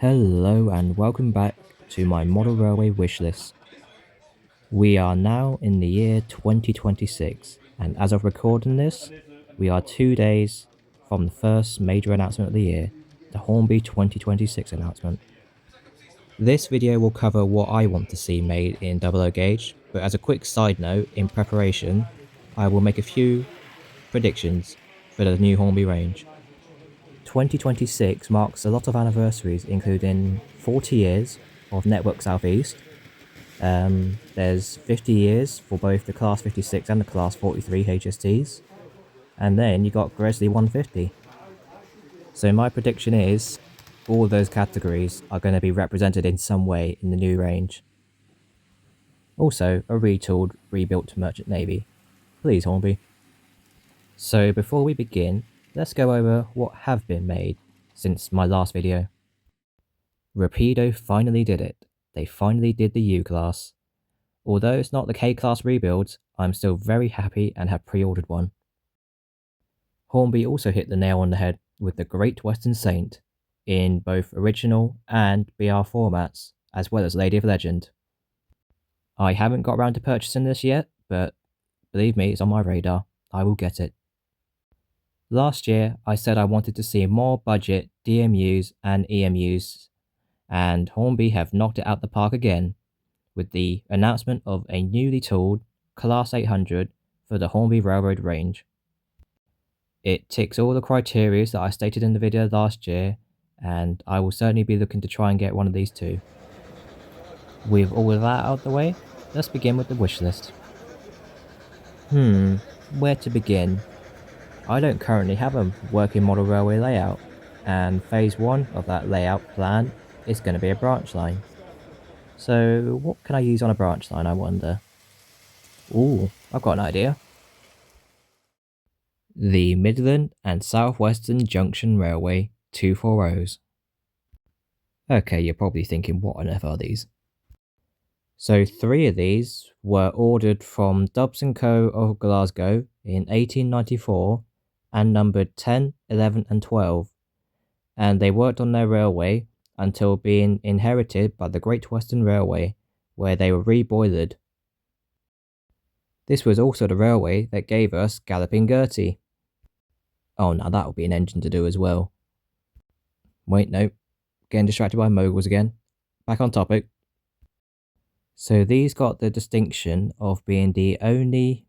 Hello and welcome back to my model railway wish list. We are now in the year 2026, and as of recording this, we are 2 days from the first major announcement of the year, the Hornby 2026 announcement. This video will cover what I want to see made in 00 gauge, but as a quick side note, in preparation, I will make a few predictions for the new Hornby range. 2026 marks a lot of anniversaries, including 40 years of Network Southeast. There's 50 years for both the Class 56 and the Class 43 HSTs. And then you got Grizzly 150. So my prediction is all of those categories are going to be represented in some way in the new range. Also, a retooled, rebuilt Merchant Navy. Please, Hornby. So before we begin, let's go over what have been made since my last video. Rapido finally did it. They finally did the U-Class. Although it's not the K-Class rebuild, I'm still very happy and have pre-ordered one. Hornby also hit the nail on the head with the Great Western Saint in both original and BR formats, as well as Lady of Legend. I haven't got around to purchasing this yet, but believe me, it's on my radar. I will get it. Last year, I said I wanted to see more budget DMUs and EMUs, and Hornby have knocked it out the park again with the announcement of a newly tooled Class 800 for the Hornby Railroad range. It ticks all the criteria that I stated in the video last year, and I will certainly be looking to try and get one of these too. With all of that out of the way, let's begin with the wish list. Where to begin? I don't currently have a working model railway layout, and phase 1 of that layout plan is going to be a branch line. So what can I use on a branch line, I wonder? Ooh, I've got an idea. The Midland and Southwestern Junction Railway 240s. Okay, you're probably thinking, what on earth are these? So 3 of these were ordered from Dubs & Co of Glasgow in 1894 and numbered 10, 11 and 12, and they worked on their railway until being inherited by the Great Western Railway, where they were reboilered. This was also the railway that gave us Galloping Gertie. Oh, now that would be an engine to do as well. Wait, no. Getting distracted by moguls again. Back on topic. So these got the distinction of being the only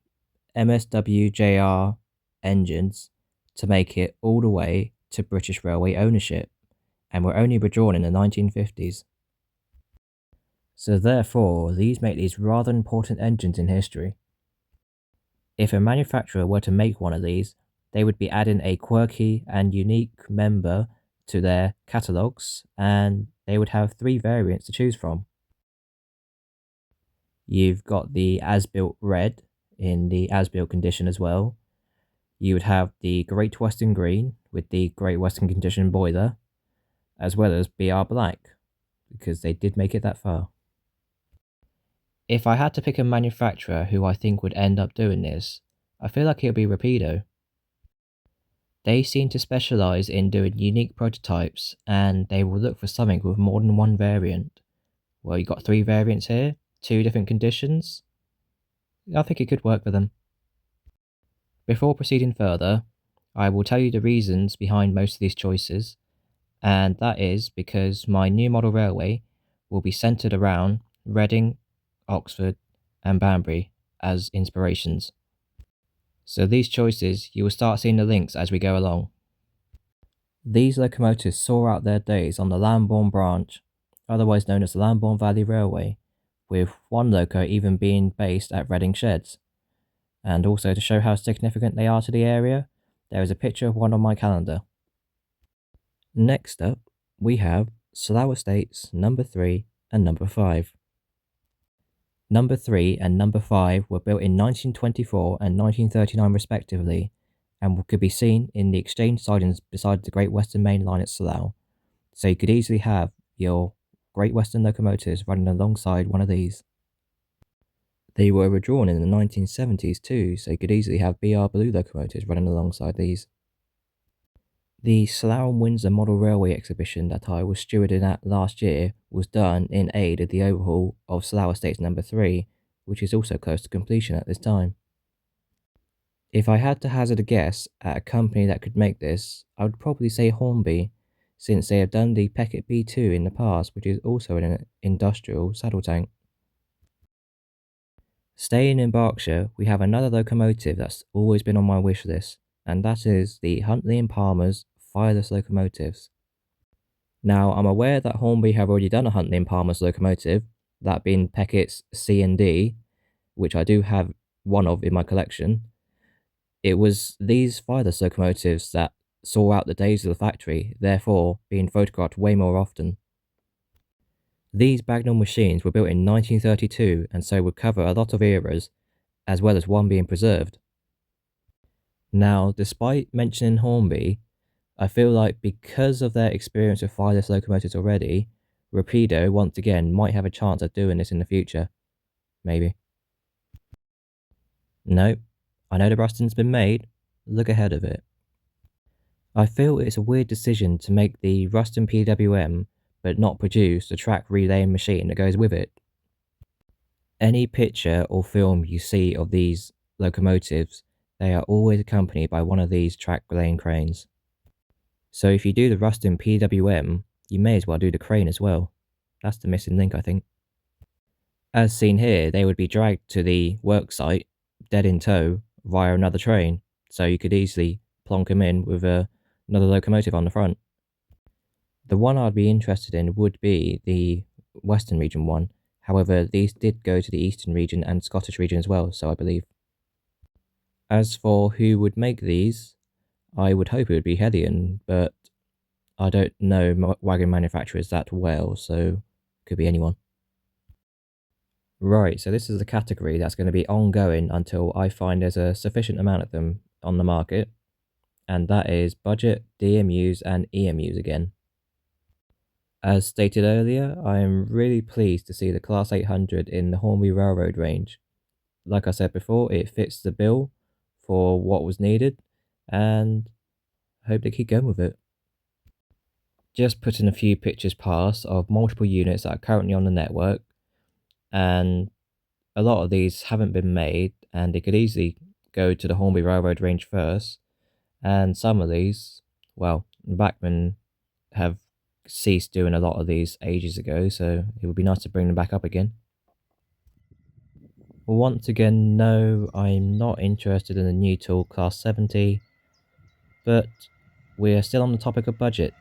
MSWJR engines to make it all the way to British Railway ownership, and were only withdrawn in the 1950s. So therefore, these make these rather important engines in history. If a manufacturer were to make one of these, they would be adding a quirky and unique member to their catalogues, and they would have 3 variants to choose from. You've got the as-built red in the as-built condition as well. You would have the Great Western green with the Great Western condition boiler, as well as BR black, because they did make it that far. If I had to pick a manufacturer who I think would end up doing this, I feel like it would be Rapido. They seem to specialise in doing unique prototypes, and they will look for something with more than one variant. Well, you got 3 variants here, 2 different conditions. I think it could work for them. Before proceeding further, I will tell you the reasons behind most of these choices, and that is because my new model railway will be centred around Reading, Oxford and Banbury as inspirations. So these choices, you will start seeing the links as we go along. These locomotives saw out their days on the Lambourne branch, otherwise known as the Lambourne Valley Railway, with one loco even being based at Reading Sheds. And also to show how significant they are to the area, there is a picture of one on my calendar. Next up, we have Slough Estates number 3 and number 5. Number 3 and number 5 were built in 1924 and 1939 respectively, and could be seen in the exchange sidings beside the Great Western Main Line at Slough, so you could easily have your Great Western locomotives running alongside one of these. They were withdrawn in the 1970s too, so you could easily have BR Blue locomotives running alongside these. The Slough and Windsor Model Railway exhibition that I was stewarding at last year was done in aid of the overhaul of Slough Estates Number 3, which is also close to completion at this time. If I had to hazard a guess at a company that could make this, I would probably say Hornby, since they have done the Peckett B2 in the past, which is also an industrial saddle tank. Staying in Berkshire, we have another locomotive that's always been on my wish list, and that is the Huntley and Palmer's fireless locomotives. Now, I'm aware that Hornby have already done a Huntley and Palmer's locomotive, that being Peckett's C and D, which I do have one of in my collection. It was these fireless locomotives that saw out the days of the factory, therefore being photographed way more often. These Bagnall machines were built in 1932 and so would cover a lot of eras, as well as one being preserved. Now, despite mentioning Hornby, I feel like because of their experience with fireless locomotives already, Rapido once again might have a chance at doing this in the future. Maybe. Nope. I know the rusting's been made. Look ahead of it. I feel it's a weird decision to make the Ruston PWM but not produce the track relaying machine that goes with it. Any picture or film you see of these locomotives, they are always accompanied by one of these track relaying cranes. So if you do the Ruston PWM, you may as well do the crane as well. That's the missing link, I think. As seen here, they would be dragged to the work site, dead in tow, via another train, so you could easily plonk them in with another locomotive on the front. The one I'd be interested in would be the Western region one. However, these did go to the Eastern region and Scottish region as well, so I believe. As for who would make these, I would hope it would be Hedian, but I don't know wagon manufacturers that well, so could be anyone. Right, so this is a category that's going to be ongoing until I find there's a sufficient amount of them on the market, and that is budget, DMUs, and EMUs again. As stated earlier, I am really pleased to see the Class 800 in the Hornby Railroad range. Like I said before, it fits the bill for what was needed, and I hope they keep going with it. Just putting a few pictures past of multiple units that are currently on the network, and a lot of these haven't been made, and they could easily go to the Hornby Railroad range first, and some of these, well, Bachmann have ceased doing a lot of these ages ago, so it would be nice to bring them back up again. Once again, no, I'm not interested in the new tool Class 70, but we're still on the topic of budget.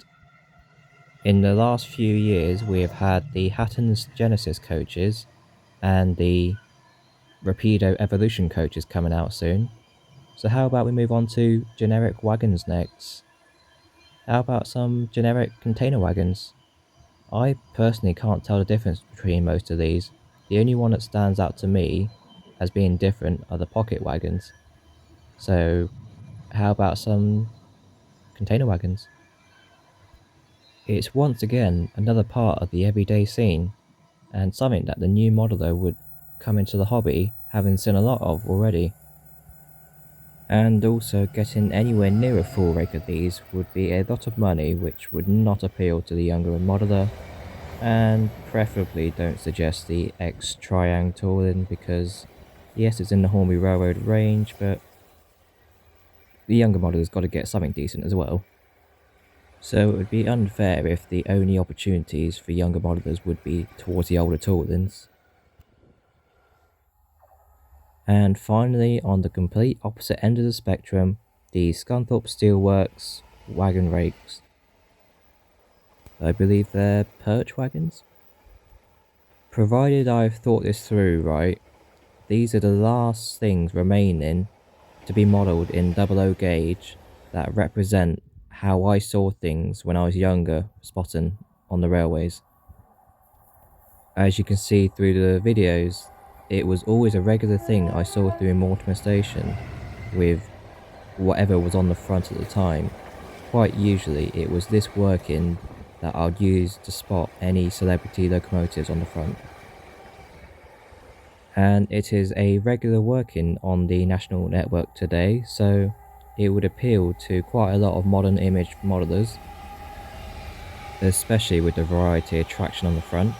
In the last few years, we have had the Hatton's Genesis coaches and the Rapido Evolution coaches coming out soon, so how about we move on to generic wagons next? How about some generic container wagons? I personally can't tell the difference between most of these. The only one that stands out to me as being different are the pocket wagons. So how about some container wagons? It's once again another part of the everyday scene, and something that the new modeler would come into the hobby having seen a lot of already. And also getting anywhere near a full rake of these would be a lot of money, which would not appeal to the younger modeler, and preferably don't suggest the X Triang tooling because yes, it's in the Hornby Railroad range, but the younger modeler's got to get something decent as well. So it would be unfair if the only opportunities for younger modelers would be towards the older toolings. And finally, on the complete opposite end of the spectrum, the Scunthorpe Steelworks wagon rakes. I believe they're perch wagons? Provided I've thought this through right, these are the last things remaining to be modelled in 00 gauge that represent how I saw things when I was younger spotting on the railways. As you can see through the videos, it was always a regular thing I saw through Mortimer Station with whatever was on the front at the time. Quite usually it was this working that I'd use to spot any celebrity locomotives on the front. And it is a regular working on the national network today, so it would appeal to quite a lot of modern image modelers, especially with the variety of traction on the front,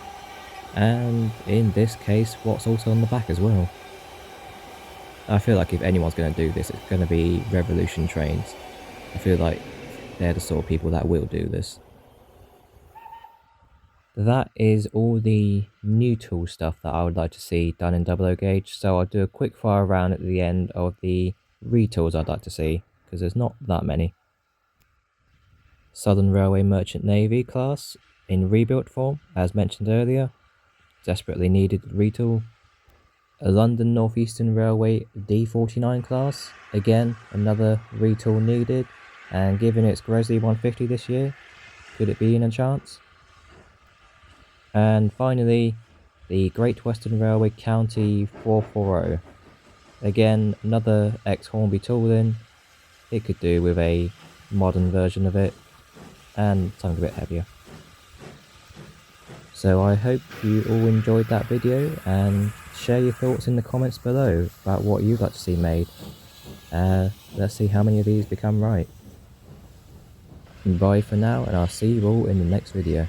and in this case what's also on the back as well. I feel like if anyone's going to do this, it's going to be Revolution trains. I feel like they're the sort of people that will do this. That is all the new tool stuff that I would like to see done in 00 gauge, so I'll do a quick fire round at the end of the retools I'd like to see, because there's not that many. Southern Railway Merchant Navy class in rebuilt form, as mentioned earlier, desperately needed retool. A London North Eastern Railway D49 class, again another retool needed, and given it's Gresley 150 this year, could it be in a chance? And finally, the Great Western Railway County 440. Again, another ex-Hornby tooling. It could do with a modern version of it, and something a bit heavier. So I hope you all enjoyed that video, and share your thoughts in the comments below about what you'd like to see made. Let's see how many of these become right. Bye for now, and I'll see you all in the next video.